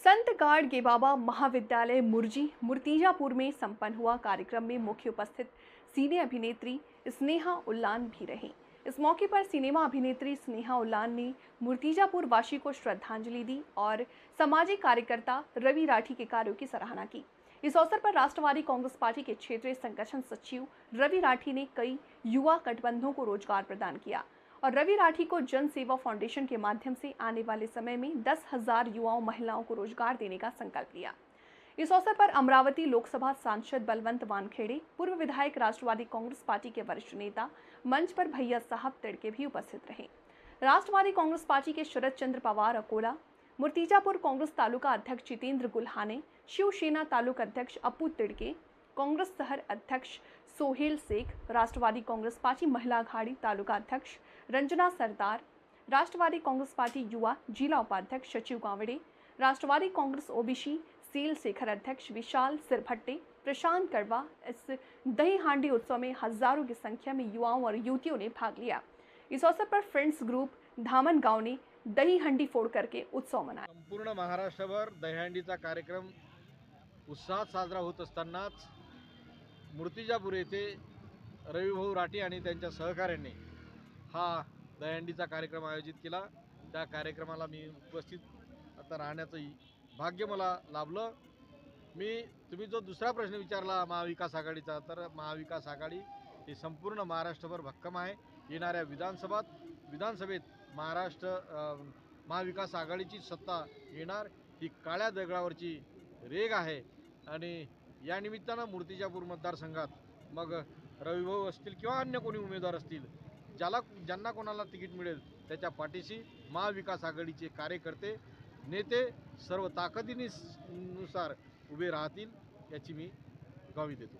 संत गाड बाबा महाविद्यालय मुरजी मूर्तिजापुर में संपन्न हुआ कार्यक्रम में मुख्य उपस्थित सिने अभिनेत्री स्नेहा उल्लान भी रहीं। इस मौके पर सिनेमा अभिनेत्री स्नेहा उल्लान ने मूर्तिजापुर वासी को श्रद्धांजलि दी और सामाजिक कार्यकर्ता रवि राठी के कार्यों की सराहना की। इस अवसर पर राष्ट्रवादी कांग्रेस पार्टी के क्षेत्रीय संगठन सचिव रवि राठी ने कई युवा गठबंधनों को रोजगार प्रदान किया और रवि राठी को जन सेवा फाउंडेशन के माध्यम से आने वाले समय में 10,000 युवाओं महिलाओं को रोजगार देने का संकल्प लिया। इस अवसर पर अमरावती लोकसभा सांसद बलवंत वानखेड़े, पूर्व विधायक राष्ट्रवादी कांग्रेस पार्टी के वरिष्ठ नेता मंच पर भैया साहब तिड़के भी उपस्थित रहे। राष्ट्रवादी कांग्रेस पार्टी के शरद चंद्र पवार अकोला, मूर्तिजापुर कांग्रेस तालुका अध्यक्ष जितेंद्र गुल्हाने, शिवसेना तालुका अध्यक्ष अप्पू तिड़के, कांग्रेस शहर अध्यक्ष सोहेल शेख, राष्ट्रवादी कांग्रेस पार्टी महिला अघाड़ी तालुका अध्यक्ष रंजना सरदार, राष्ट्रवादी कांग्रेस पार्टी युवा जिला उपाध्यक्ष सचिव गावड़े, राष्ट्रवादी कांग्रेस ओबीसी सेल शेखर अध्यक्ष विशाल सिरभट्टे, प्रशांत करवा। इस दही हांडी उत्सव में हजारों की संख्या में युवाओं और युवतियों ने भाग लिया। इस अवसर पर फ्रेंड्स ग्रुप धामन गांव ने दही हंडी फोड़ करके उत्सव मनाया। संपूर्ण महाराष्ट्रभर दहीहंडीचा कार्यक्रम उत्साहात साजरा होत असतानाच मूर्तिजापूर येथे रविभाऊ राठी आणि त्यांच्या सहकाऱ्यांनी हा दहीहंडीचा कार्यक्रम आयोजित केला। त्या कार्यक्रमाला मी उपस्थित आता राहण्याचं भाग्य मला लाभलं। तुम्ही जो दुसरा प्रश्न विचारला महाविकास आघाडीचा, तर महाविकास आघाडी ही संपूर्ण महाराष्ट्रभर भक्कम आहे। येणाऱ्या विधानसभेत महाविकास आघाडीची सत्ता येणार ही काळ्या दगडावरची रेग आहे। आणि या निमित्तानं मूर्तिजापूर मतदारसंघात मग रविभाऊ असतील किंवा अन्य कोणी उमेदवार असतील, ज्यांना कोणाला तिकीट मिळेल त्याच्या पाठीशी महाविकास आघाडीचे कार्यकर्ते नेते सर्व ताकदीनुसार उभे राहतील याची मी ग्वाही देतो।